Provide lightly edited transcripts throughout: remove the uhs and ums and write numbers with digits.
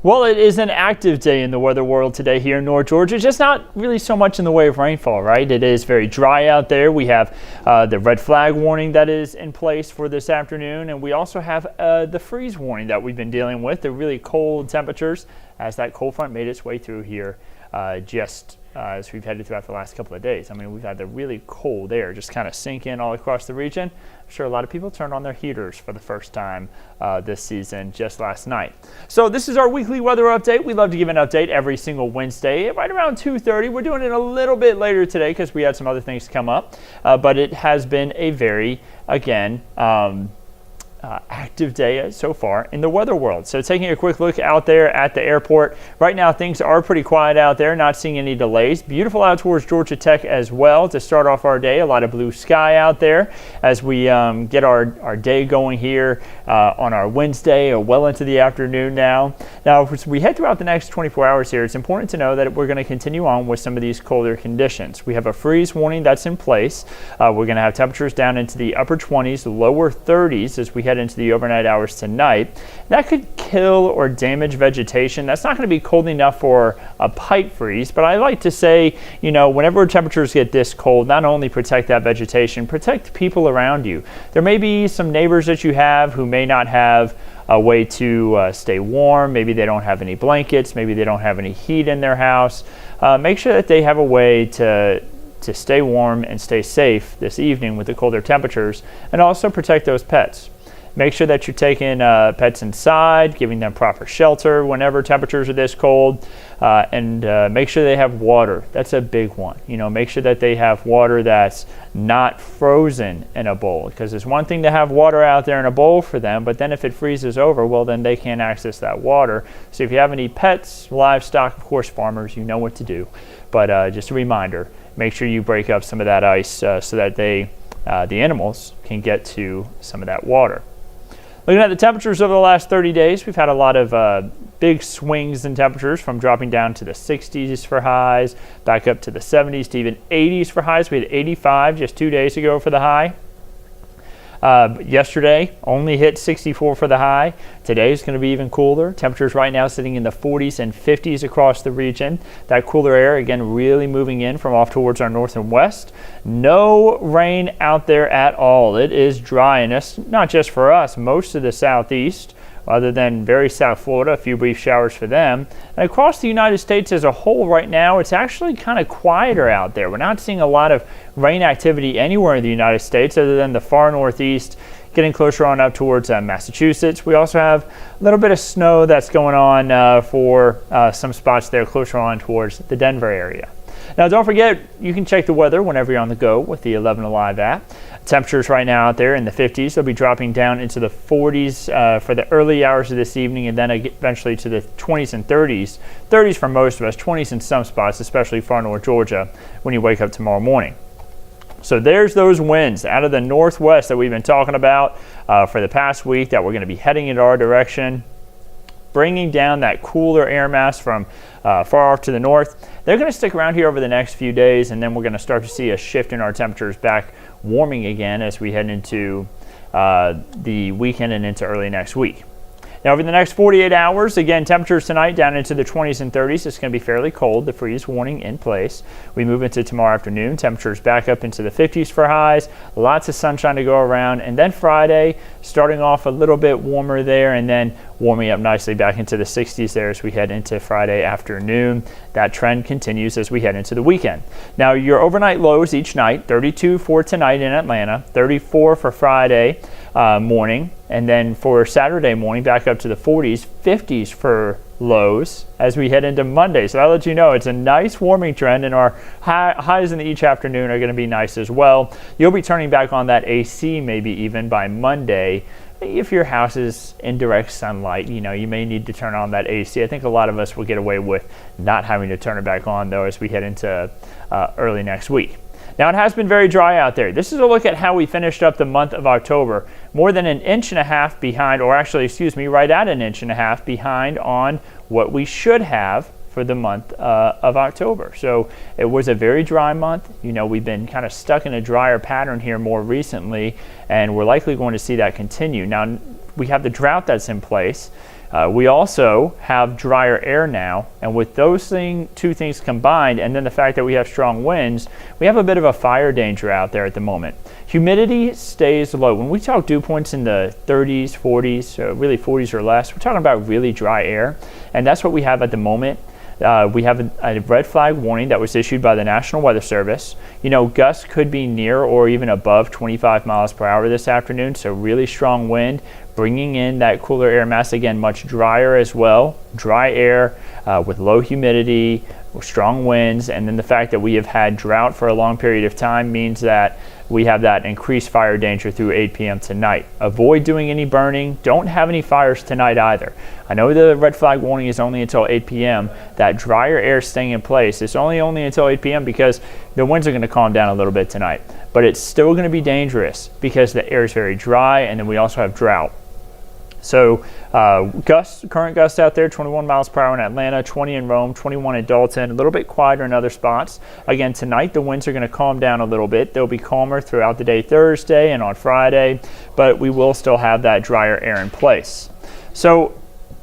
Well, it is an active day in the weather world today here in North Georgia, just not really so much in the way of rainfall, right? It is very dry out there. We have the red flag warning that is in place for this afternoon, and we also have the freeze warning that we've been dealing with, the really cold temperatures as that cold front made its way through here as we've headed throughout the last couple of days. I mean, we've had the really cold air just kind of sink in all across the region. I'm sure a lot of people turned on their heaters for the first time this season just last night. So this is our weekly weather update. We love to give an update every single Wednesday right around 2:30. We're doing it a little bit later today because we had some other things come up, but it has been a very, again, active day so far in the weather world. So taking a quick look out there at the airport, right now things are pretty quiet out there, not seeing any delays. Beautiful out towards Georgia Tech as well to start off our day. A lot of blue sky out there as we get our day going here on our Wednesday or well into the afternoon now. Now, as we head throughout the next 24 hours here, it's important to know that we're going to continue on with some of these colder conditions. We have a freeze warning that's in place. We're going to have temperatures down into the upper 20s, lower 30s as we head into the overnight hours tonight. That could kill or damage vegetation. That's not going to be cold enough for a pipe freeze, but I like to say, you know, whenever temperatures get this cold, not only protect that vegetation, protect people around you. There may be some neighbors that you have who may not have a way to stay warm. Maybe they don't have any blankets. Maybe they don't have any heat in their house. Make sure that they have a way to stay warm and stay safe this evening with the colder temperatures, and also protect those pets. Make sure that you're taking pets inside, giving them proper shelter whenever temperatures are this cold, and make sure they have water. That's a big one. You know, make sure that they have water that's not frozen in a bowl, because it's one thing to have water out there in a bowl for them, but then if it freezes over, well, then they can't access that water. So if you have any pets, livestock, of course, farmers, you know what to do. But just a reminder, make sure you break up some of that ice so that the animals can get to some of that water. Looking at the temperatures over the last 30 days, we've had a lot of big swings in temperatures, from dropping down to the 60s for highs, back up to the 70s to even 80s for highs. We had 85 just 2 days ago for the high. Yesterday only hit 64 for the high. Today is going to be even cooler. Temperatures right now sitting in the 40s and 50s across the region. That cooler air again really moving in from off towards our north and west. No rain out there at all. It is dry, and that's not just for us. Most of the southeast, other than very South Florida, a few brief showers for them. And across the United States as a whole right now, it's actually kind of quieter out there. We're not seeing a lot of rain activity anywhere in the United States other than the far northeast, getting closer on up towards Massachusetts. We also have a little bit of snow that's going on for some spots there closer on towards the Denver area. Now, don't forget, you can check the weather whenever you're on the go with the 11 Alive app. Temperatures right now out there in the 50s. They'll be dropping down into the 40s for the early hours of this evening, and then eventually to the 20s and 30s. 30s for most of us, 20s in some spots, especially far north Georgia, when you wake up tomorrow morning. So there's those winds out of the northwest that we've been talking about for the past week that we're going to be heading in our direction, bringing down that cooler air mass from far off to the north. They're going to stick around here over the next few days, and then we're going to start to see a shift in our temperatures back warming again as we head into the weekend and into early next week. Now, over the next 48 hours, again, temperatures tonight down into the 20s and 30s. It's going to be fairly cold, the freeze warning in place. We move into tomorrow afternoon, temperatures back up into the 50s for highs, lots of sunshine to go around. And then Friday, starting off a little bit warmer there, and then warming up nicely back into the 60s there as we head into Friday afternoon. That trend continues as we head into the weekend. Now, your overnight lows each night, 32 for tonight in Atlanta, 34 for Friday morning, and then for Saturday morning back up to the 40s, 50s for lows as we head into Monday. So I'll let you know it's a nice warming trend, and our highs in each afternoon are going to be nice as well. You'll be turning back on that AC maybe even by Monday. If your house is in direct sunlight, you know, you may need to turn on that AC. I think a lot of us will get away with not having to turn it back on, though, as we head into early next week. Now, it has been very dry out there. This is a look at how we finished up the month of October. More than an inch and a half behind, or actually, excuse me, right at an inch and a half behind on what we should have for the month of October. So it was a very dry month. You know, we've been kind of stuck in a drier pattern here more recently, and we're likely going to see that continue. Now, we have the drought that's in place. We also have drier air now, and with those two things combined, and then the fact that we have strong winds, we have a bit of a fire danger out there at the moment. Humidity stays low. When we talk dew points in the 30s, 40s, really 40s or less, we're talking about really dry air, and that's what we have at the moment. We have a red flag warning that was issued by the National Weather Service. Gusts could be near or even above 25 miles per hour this afternoon, so really strong wind, bringing in that cooler air mass, again, much drier as well. Dry air with low humidity, strong winds, and then the fact that we have had drought for a long period of time means that we have that increased fire danger through 8 p.m. tonight. Avoid doing any burning. Don't have any fires tonight either. I know the red flag warning is only until 8 p.m. That drier air staying in place, it's only until 8 p.m. because the winds are going to calm down a little bit tonight. But it's still going to be dangerous because the air is very dry, and then we also have drought. So current gusts out there, 21 miles per hour in Atlanta, 20 in Rome, 21 in Dalton, a little bit quieter in other spots. Again, tonight the winds are going to calm down a little bit. They'll be calmer throughout the day Thursday and on Friday, but we will still have that drier air in place. So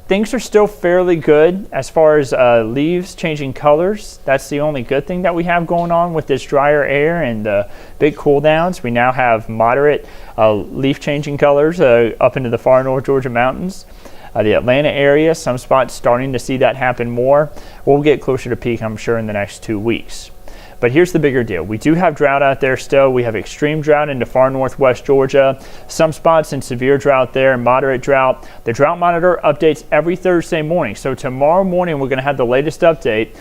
things are still fairly good as far as leaves changing colors. That's the only good thing that we have going on with this drier air and the big cool downs. We now have moderate leaf changing colors up into the far North Georgia mountains. The Atlanta area, some spots starting to see that happen more. We'll get closer to peak, I'm sure, in the next 2 weeks. But here's the bigger deal. We do have drought out there still. We have extreme drought into far northwest Georgia. Some spots in severe drought there, moderate drought. The drought monitor updates every Thursday morning. So tomorrow morning, we're going to have the latest update.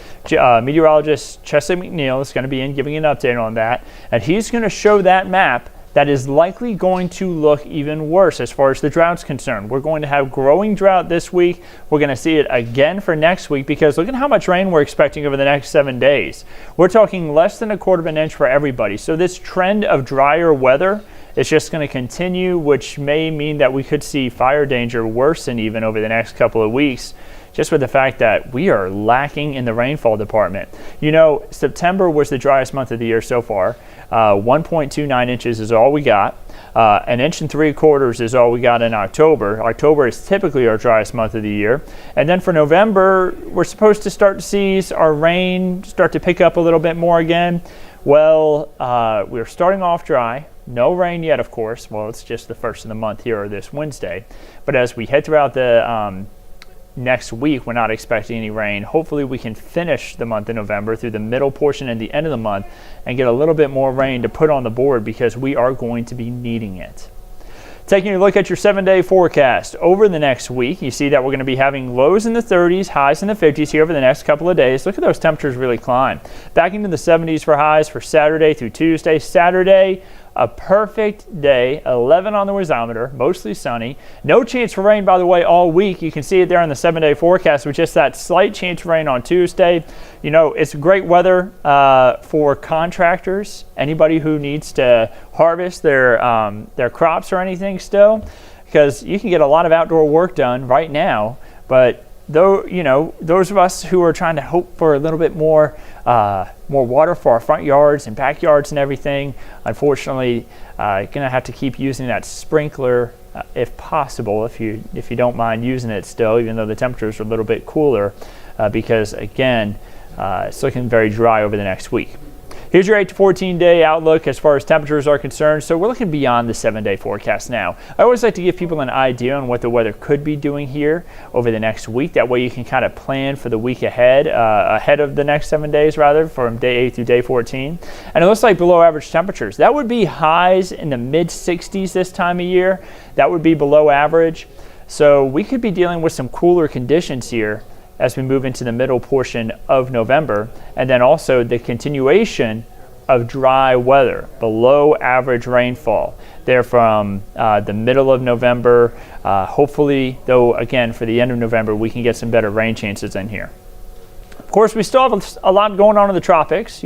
Meteorologist Chesley McNeil is going to be in giving an update on that. And he's going to show that map that is likely going to look even worse as far as the drought's concerned. We're going to have growing drought this week. We're going to see it again for next week because look at how much rain we're expecting over the next 7 days. We're talking less than 1/4 of an inch for everybody. So this trend of drier weather is just going to continue, which may mean that we could see fire danger worsen even over the next couple of weeks, just with the fact that we are lacking in the rainfall department. September was the driest month of the year so far. 1.29 inches is all we got. 1 3/4 inches is all we got in October. October is typically our driest month of the year. And then for November, we're supposed to start to see our rain start to pick up a little bit more again. Well, we're starting off dry. No rain yet, of course. Well, it's just the first of the month here, or this Wednesday. But as we head throughout the next week, we're not expecting any rain. Hopefully we can finish the month of November through the middle portion and the end of the month and get a little bit more rain to put on the board because we are going to be needing it. Taking a look at your 7-day forecast over the next week, you see that we're going to be having lows in the 30s, highs in the 50s here over the next couple of days. Look at those temperatures really climb. Back into the 70s for highs for Saturday through Tuesday. Saturday, a perfect day, 11 on the wazometer, mostly sunny. No chance for rain, by the way, all week. You can see it there in the 7-day forecast with just that slight chance for rain on Tuesday. It's great weather for contractors, anybody who needs to harvest their crops or anything still, because you can get a lot of outdoor work done right now. But those of us who are trying to hope for a little bit more water for our front yards and backyards and everything, unfortunately, gonna have to keep using that sprinkler if possible, if you don't mind using it still, even though the temperatures are a little bit cooler, because again, it's looking very dry over the next week. Here's your 8 to 14 day outlook as far as temperatures are concerned. So we're looking beyond the 7-day forecast now. I always like to give people an idea on what the weather could be doing here over the next week. That way you can kind of plan for the week ahead of the next 7 days, rather, from day 8 through day 14. And it looks like below average temperatures. That would be highs in the mid 60s this time of year. That would be below average. So we could be dealing with some cooler conditions here as we move into the middle portion of November, and then also the continuation of dry weather, below average rainfall there from the middle of November. Hopefully, though, again, for the end of November, we can get some better rain chances in here. Of course, we still have a lot going on in the tropics.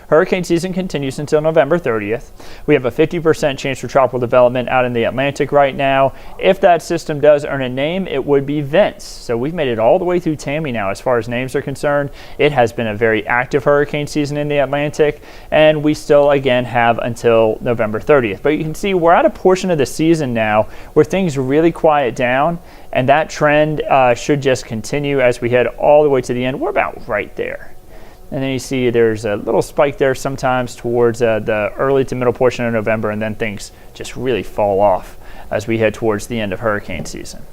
Hurricane season continues until November 30th. We have a 50% chance for tropical development out in the Atlantic right now. If that system does earn a name, it would be Vince. So we've made it all the way through Tammy now as far as names are concerned. It has been a very active hurricane season in the Atlantic, and we still, again, have until November 30th. But you can see we're at a portion of the season now where things really quiet down, And that trend should just continue as we head all the way to the end. We're about right there. And then you see there's a little spike there sometimes towards the early to middle portion of November, and then things just really fall off as we head towards the end of hurricane season.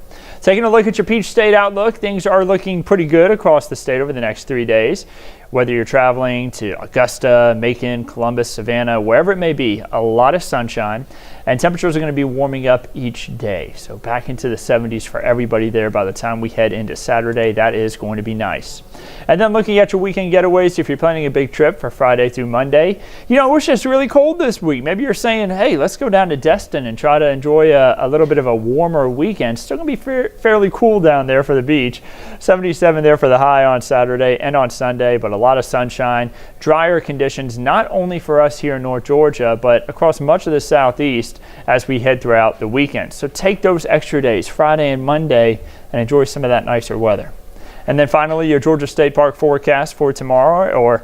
Taking a look at your Peach State outlook, things are looking pretty good across the state over the next 3 days. Whether you're traveling to Augusta, Macon, Columbus, Savannah, wherever it may be, a lot of sunshine, and temperatures are going to be warming up each day. So back into the 70s for everybody there by the time we head into Saturday. That is going to be nice. And then looking at your weekend getaways, if you're planning a big trip for Friday through Monday, you know, it's just really cold this week. Maybe you're saying, hey, let's go down to Destin and try to enjoy a little bit of a warmer weekend. Still going to be fairly cool down there for the beach. 77 there for the high on Saturday and on Sunday, but a lot of sunshine, drier conditions, not only for us here in North Georgia, but across much of the southeast as we head throughout the weekend. So take those extra days, Friday and Monday, and enjoy some of that nicer weather. And then finally, your Georgia State Park forecast for tomorrow,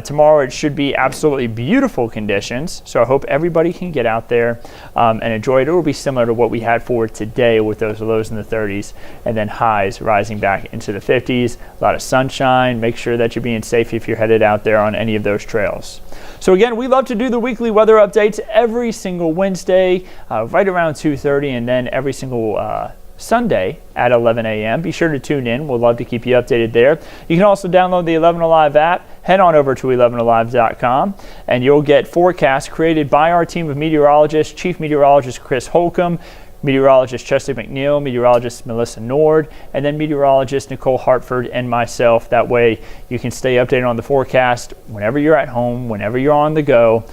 tomorrow it should be absolutely beautiful conditions. So I hope everybody can get out there and enjoy it. It will be similar to what we had for today with those lows in the 30s and then highs rising back into the 50s. A lot of sunshine. Make sure that you're being safe if you're headed out there on any of those trails. So again, we love to do the weekly weather updates every single Wednesday, right around 2:30, and then every single Sunday at 11 a.m. Be sure to tune in. We'll love to keep you updated there. You can also download the 11 Alive app. Head on over to 11alive.com and you'll get forecasts created by our team of meteorologists, Chief Meteorologist Chris Holcomb, Meteorologist Chesley McNeil, Meteorologist Melissa Nord, and then Meteorologist Nicole Hartford and myself. That way you can stay updated on the forecast whenever you're at home, whenever you're on the go,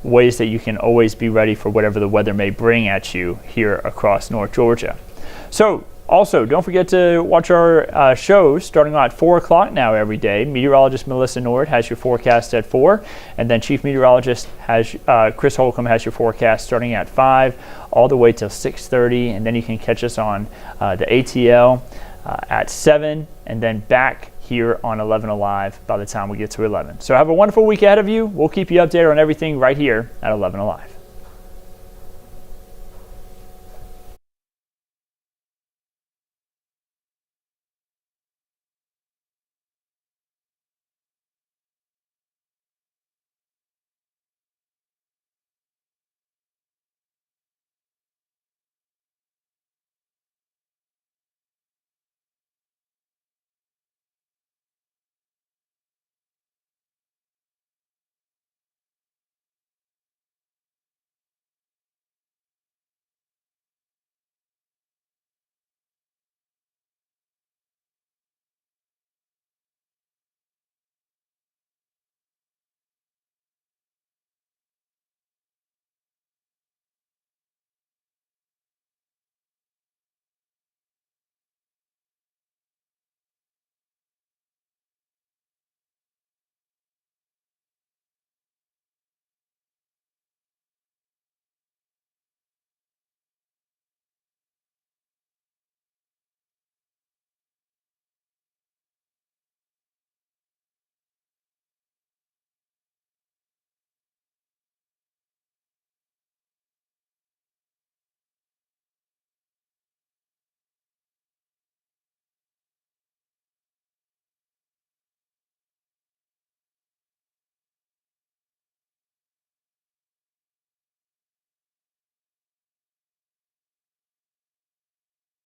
ways that you can always be ready for whatever the weather may bring at you here across North Georgia. So also, don't forget to watch our shows starting at 4 o'clock now every day. Meteorologist Melissa Nord has your forecast at 4, and then Chief Meteorologist has Chris Holcomb has your forecast starting at 5 all the way till 6:30, and then you can catch us on the ATL at 7, and then back here on 11 Alive by the time we get to 11. So have a wonderful week ahead of you. We'll keep you updated on everything right here at 11 Alive.